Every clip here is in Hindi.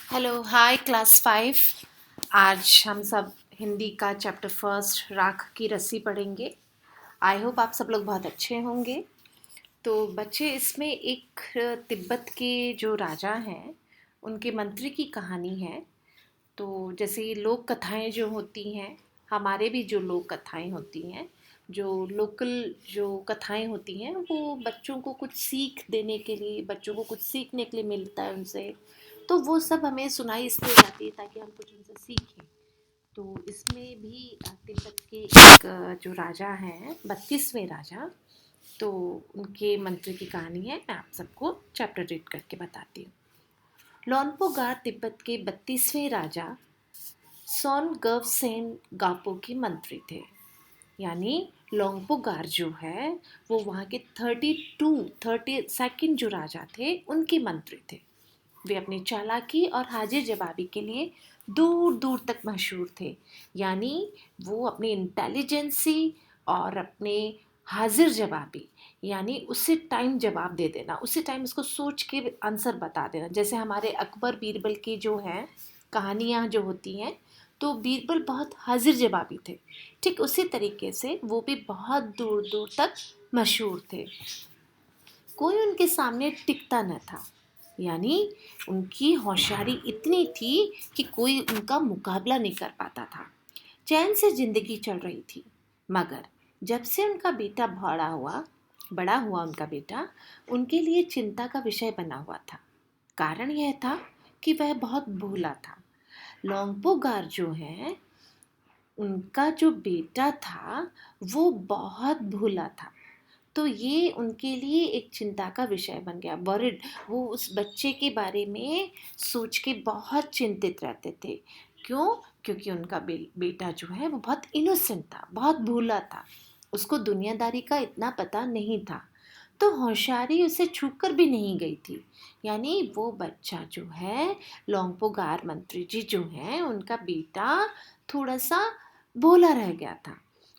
Hello hi class 5। आज हम सब हिंदी का चैप्टर फर्स्ट राख की रस्सी पढ़ेंगे। आई होप आप सब लोग बहुत अच्छे होंगे। तो बच्चे, इसमें एक तिब्बत के जो राजा हैं उनके मंत्री की कहानी है। तो जैसे ये लोक कथाएं जो होती हैं, हमारे भी जो लोक कथाएं होती हैं, जो लोकल जो कथाएं होती हैं, वो बच्चों को कुछ सीख देने के लिए, बच्चों को कुछ सीखने के लिए मिलता है उनसे। तो वो सब हमें सुनाई इसलिए जाती है ताकि हम कुछ उनसे सीखें। तो इसमें भी तिब्बत के एक जो राजा हैं, 32वें राजा, तो उनके मंत्री की कहानी है। मैं आप सबको चैप्टर रीड करके बताती हूँ। लॉन्पोगार तिब्बत के 32वें राजा सोनगवसेन गापो के मंत्री थे। यानी लोंगपोगार जो है वो वहाँ के 32 जो राजा थे उनके मंत्री थे। वे अपनी चालाकी और हाजिर जवाबी के लिए दूर दूर तक मशहूर थे। यानी वो अपनी इंटेलिजेंसी और अपने हाजिर जवाबी, यानी उसी टाइम जवाब दे देना, उसी टाइम उसको सोच के आंसर बता देना। जैसे हमारे अकबर बीरबल की जो हैं कहानियाँ जो होती हैं, तो बीरबल बहुत हाजिर जवाबी थे। ठीक उसी तरीके से वो भी बहुत दूर दूर तक मशहूर थे। कोई उनके सामने टिकता न था। यानी उनकी होशियारी इतनी थी कि कोई उनका मुकाबला नहीं कर पाता था। चैन से जिंदगी चल रही थी। मगर जब से उनका बेटा बड़ा हुआ उनका बेटा उनके लिए चिंता का विषय बना हुआ था। कारण यह था कि वह बहुत भोला था। लोंगपोगार जो है, उनका जो बेटा था वो बहुत भोला था। तो ये उनके लिए एक चिंता का विषय बन गया। वरिड, वो उस बच्चे के बारे में सोच के बहुत चिंतित रहते थे। क्यों? क्योंकि उनका बेटा जो है वो बहुत इनोसेंट था, बहुत भोला था। उसको दुनियादारी का इतना पता नहीं था। तो होशियारी उसे छूकर भी नहीं गई थी। यानी वो बच्चा जो है, लोंगपोगार मंत्री जी जो हैं, उनका बेटा थोड़ा सा भोला रह गया था।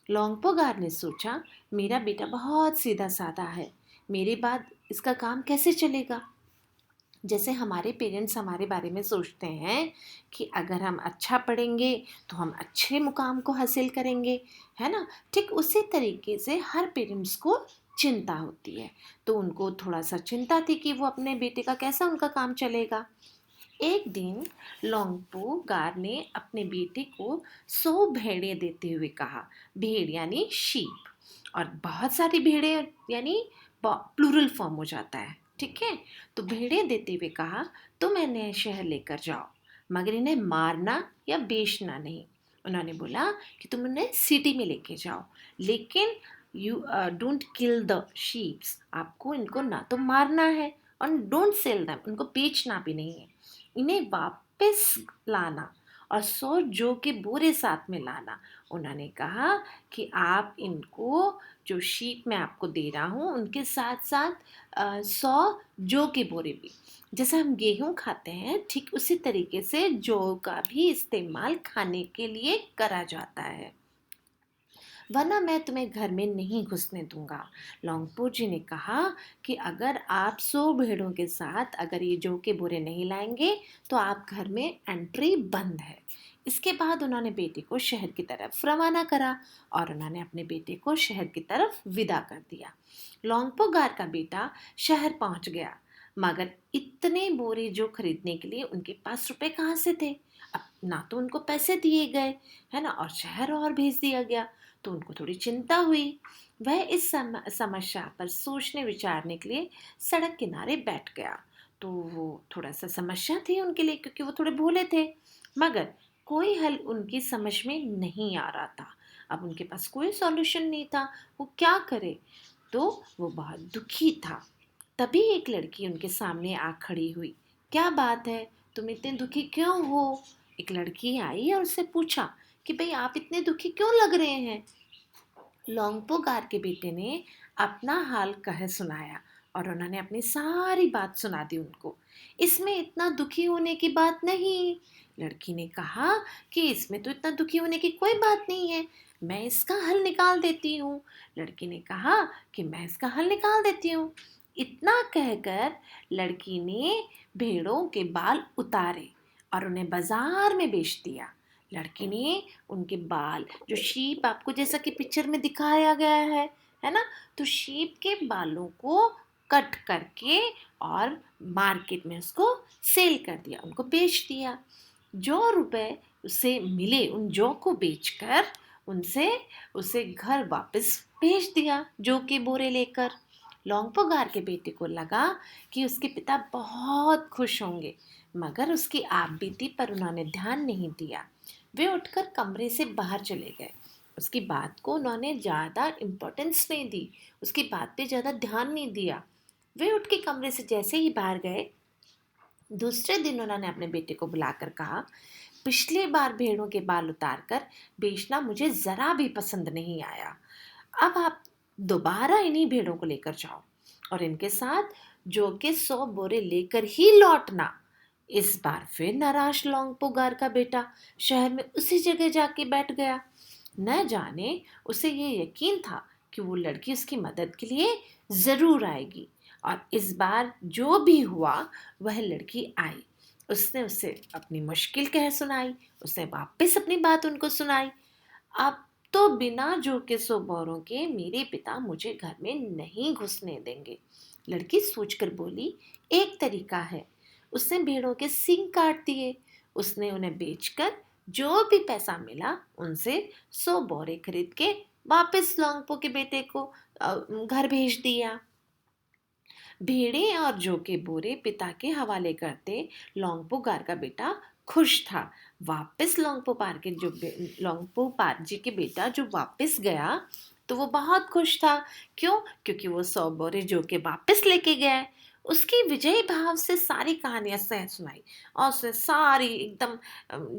लोंगपोगार ने सोचा, मेरा बेटा बहुत सीधा साधा है, मेरे बाद इसका काम कैसे चलेगा। जैसे हमारे पेरेंट्स हमारे बारे में सोचते हैं कि अगर हम अच्छा पढ़ेंगे तो हम अच्छे मुकाम को हासिल करेंगे, है ना। ठीक उसी तरीके से हर पेरेंट्स को चिंता होती है। तो उनको थोड़ा सा चिंता थी कि वो अपने बेटे का कैसा उनका काम चलेगा। एक दिन लोंगपो गार ने अपने बेटे को 100 भेड़ें देते हुए कहा। भेड़ यानी शीप, और बहुत सारी भेड़ें यानी प्लूरल फॉर्म हो जाता है। ठीक है। तो भेड़ें देते हुए कहा, तुम इन्हें शहर लेकर जाओ, मगर इन्हें मारना या बेचना नहीं। उन्होंने बोला कि तुम उन्हें सिटी में लेके जाओ, लेकिन you don't kill the sheeps. आपको इनको ना तो मारना है और डोंट सेल देम, उनको बेचना भी नहीं है। इन्हें वापस लाना और 100 जौ के बोरे साथ में लाना। उन्होंने कहा कि आप इनको, जो शीप मैं आपको दे रहा हूँ, उनके साथ साथ 100 जौ के बोरे भी। जैसे हम गेहूँ खाते हैं, ठीक उसी तरीके से जौ का भी इस्तेमाल खाने के लिए करा जाता है, वरना मैं तुम्हें घर में नहीं घुसने दूंगा। लोंगपो जी ने कहा कि अगर आप 100 भेड़ों के साथ अगर ये जौ के बोरे नहीं लाएंगे तो आप घर में एंट्री बंद है। इसके बाद उन्होंने बेटे को शहर की तरफ रवाना करा और उन्होंने अपने बेटे को शहर की तरफ विदा कर दिया। लोंगपो गार का बेटा शहर पहुंच गया, मगर इतने बोरे जो खरीदने के लिए उनके पास रुपए कहाँ से थे। अब ना तो उनको पैसे दिए गए, है ना, और शहर और भेज दिया गया। तो उनको थोड़ी चिंता हुई। वह इस समस्या पर सोचने विचारने के लिए सड़क किनारे बैठ गया। तो वो थोड़ा सा समस्या थी उनके लिए, क्योंकि वो थोड़े भोले थे, मगर कोई हल उनकी समझ में नहीं आ रहा था। अब उनके पास कोई सॉल्यूशन नहीं था, वो क्या करे। तो वो बहुत दुखी था। तभी एक लड़की उनके सामने आ खड़ी हुई। क्या बात है, तुम इतने दुखी क्यों हो। एक लड़की आई और उससे पूछा कि भाई आप इतने दुखी क्यों लग रहे हैं। लोंगपो गार के बेटे ने अपना हाल कह सुनाया और उन्होंने अपनी सारी बात सुना दी उनको। इसमें इतना दुखी होने की बात नहीं। लड़की ने कहा कि इसमें तो इतना दुखी होने की कोई बात नहीं है, मैं इसका हल निकाल देती हूँ। लड़की ने कहा कि मैं इसका हल निकाल देती हूँ। इतना कहकर लड़की ने भेड़ों के बाल उतारे और उन्हें बाजार में बेच दिया। लड़की ने उनके बाल, जो शीप आपको जैसा कि पिक्चर में दिखाया गया है ना, तो शीप के बालों को कट करके और मार्केट में उसको सेल कर दिया, उनको बेच दिया। जो रुपए उसे मिले उन जौ को बेचकर उनसे उसे घर वापस भेज दिया, जौ के बोरे लेकर। लौंगपोगार के बेटे को लगा कि उसके पिता बहुत खुश होंगे, मगर उसकी आप बीती पर उन्होंने ध्यान नहीं दिया। वे उठकर कमरे से बाहर चले गए। उसकी बात को उन्होंने ज़्यादा इम्पोर्टेंस नहीं दी, उसकी बात पे ज़्यादा ध्यान नहीं दिया। वे उठ के कमरे से जैसे ही बाहर गए, दूसरे दिन उन्होंने अपने बेटे को बुलाकर कहा, पिछली बार भेड़ों के बाल उतार कर बेचना मुझे ज़रा भी पसंद नहीं आया। अब आप दोबारा इन्हीं भेड़ों को लेकर जाओ और इनके साथ जौ के 100 बोरे लेकर ही लौटना। इस बार फिर नाराज लौंगपोगार का बेटा शहर में उसी जगह जाके बैठ गया। न जाने उसे ये यकीन था कि वो लड़की उसकी मदद के लिए जरूर आएगी, और इस बार जो भी हुआ वह लड़की आई। उसने उसे अपनी मुश्किल कह सुनाई, उसने वापस अपनी बात उनको सुनाई। अब तो बिना जौ के 100 बोरों के मेरे पिता मुझे घर में नहीं घुसने देंगे। लड़की सोचकर बोली, एक तरीका है। उसने भेड़ों के सींग काट दिए। उसने उन्हें बेचकर जो भी पैसा मिला उनसे 100 बोरे खरीद के वापस लौंगपो के बेटे को घर भेज दिया। भेड़े और जौ के बोरे पिता के हवाले करते लौंगपो गार का बेटा खुश था। वापस लौंगपो पार जी के बेटा जो वापस गया तो वो बहुत खुश था। क्यों? क्योंकि वो 100 बोरे जौ के वापस लेके गए। उसकी विजयी भाव से सारी कहानियां सह सुनाई, और उसने सारी एकदम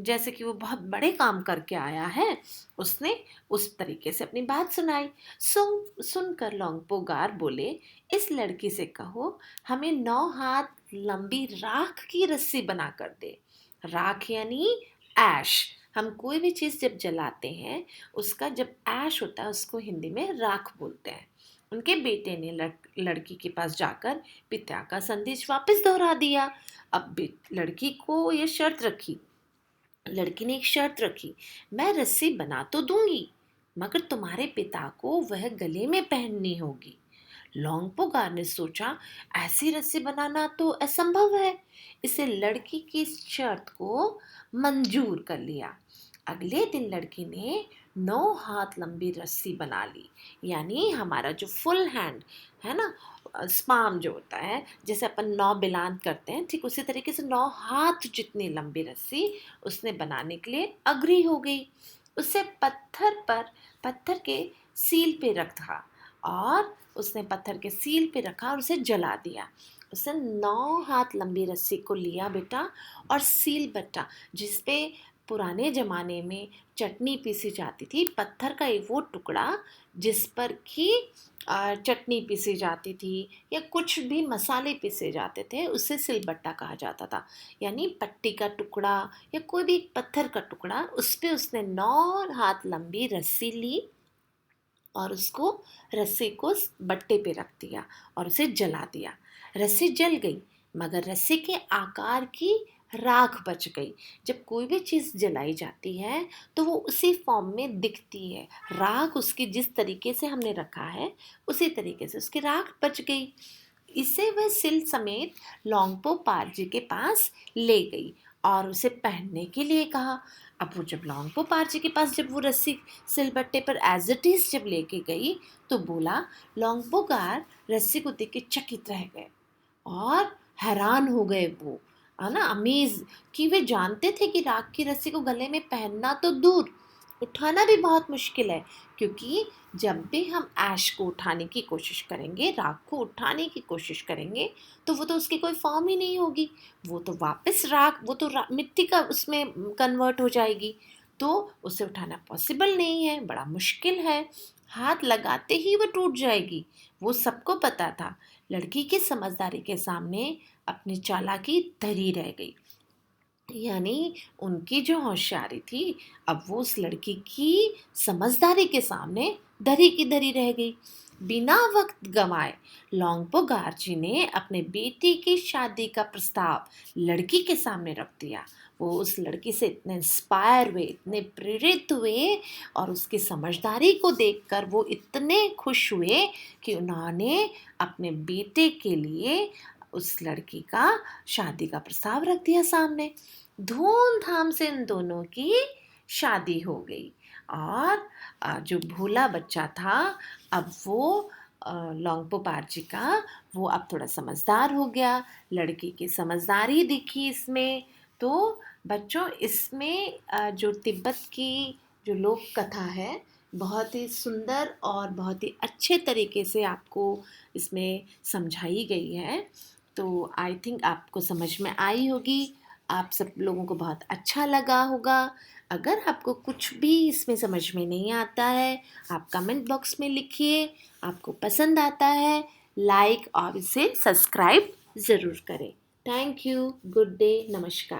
जैसे कि वो बहुत बड़े काम करके आया है, उसने उस तरीके से अपनी बात सुनाई। सुनकर लौंगपोगार बोले, इस लड़की से कहो हमें 9 हाथ लंबी राख की रस्सी बना कर दे। राख यानी ऐश। हम कोई भी चीज़ जब जलाते हैं उसका जब ऐश होता है उसको हिंदी में राख बोलते हैं। उनके बेटे ने लड़की के पास जाकर पिता का संदेश वापस दोहरा दिया। अब लड़की को ये शर्त रखी, लड़की ने एक शर्त रखी, मैं रस्सी बना तो दूंगी मगर तुम्हारे पिता को वह गले में पहननी होगी। लौंगपोगार ने सोचा, ऐसी रस्सी बनाना तो असंभव है। इसे लड़की की इस शर्त को मंजूर कर लिया। अगले दिन लड़की ने 9 हाथ लंबी रस्सी बना ली, यानी हमारा जो फुल हैंड है ना, स्पाम जो होता है, जैसे अपन 9 बिलान करते हैं, ठीक उसी तरीके से 9 हाथ जितनी लंबी रस्सी उसने बनाने के लिए अग्री हो गई। उसे पत्थर के सील पे रखा, और उसने पत्थर के सील पे रखा और उसे जला दिया। उसने 9 हाथ लंबी रस्सी को लिया बेटा, और सील बट्टा जिसपे पुराने ज़माने में चटनी पीसी जाती थी, पत्थर का एक वो टुकड़ा जिस पर कि चटनी पीसी जाती थी या कुछ भी मसाले पीसे जाते थे, उसे सिलबट्टा कहा जाता था। यानी पट्टी का टुकड़ा या कोई भी पत्थर का टुकड़ा, उस पे उसने 9 हाथ लंबी रस्सी ली और उसको रस्सी को बट्टे पे रख दिया और उसे जला दिया। रस्सी जल गई मगर रस्सी के आकार की राख बच गई। जब कोई भी चीज़ जलाई जाती है तो वो उसी फॉर्म में दिखती है। राख उसकी जिस तरीके से हमने रखा है उसी तरीके से उसकी राख बच गई। इसे वह सिल समेत लौंगपो पारजी के पास ले गई और उसे पहनने के लिए कहा। अब वो जब लौंगपो पारजी के पास जब वो रस्सी सिलबट्टे पर एज इट इज जब लेके गई तो बोला, लौंगपो गार रस्सी को देख के चकित रह गए और हैरान हो गए। वो है ना अमेज, कि वे जानते थे कि राख की रस्सी को गले में पहनना तो दूर, उठाना भी बहुत मुश्किल है, क्योंकि जब भी हम ऐश को उठाने की कोशिश करेंगे, राख को उठाने की कोशिश करेंगे, तो वो तो उसकी कोई फॉर्म ही नहीं होगी, वो तो वापस राख, वो तो मिट्टी का उसमें कन्वर्ट हो जाएगी, तो उसे उठाना पॉसिबल नहीं है, बड़ा मुश्किल है, हाथ लगाते ही वो टूट जाएगी। वो सबको पता था। लड़की की समझदारी के सामने अपनी चालाकी धरी रह गई, यानी उनकी जो होशियारी थी अब वो उस लड़की की समझदारी के सामने धरी की धरी रह गई। बिना वक्त गंवाए लोंगपो गार्जी ने अपने बेटी की शादी का प्रस्ताव लड़की के सामने रख दिया। वो उस लड़की से इतने इंस्पायर हुए, इतने प्रेरित हुए और उसकी समझदारी को देखकर वो इतने खुश हुए कि उन्होंने अपने बेटे के लिए उस लड़की का शादी का प्रस्ताव रख दिया सामने। धूमधाम से इन दोनों की शादी हो गई और जो भोला बच्चा था अब वो लोंगपो पारजी का वो अब थोड़ा समझदार हो गया। लड़की की समझदारी दिखी इसमें। तो बच्चों इसमें जो तिब्बत की जो लोक कथा है बहुत ही सुंदर और बहुत ही अच्छे तरीके से आपको इसमें समझाई गई है। तो आई थिंक आपको समझ में आई होगी, आप सब लोगों को बहुत अच्छा लगा होगा। अगर आपको कुछ भी इसमें समझ में नहीं आता है आप कमेंट बॉक्स में लिखिए। आपको पसंद आता है लाइक और इसे सब्सक्राइब ज़रूर करें। थैंक यू, गुड डे, नमस्कार।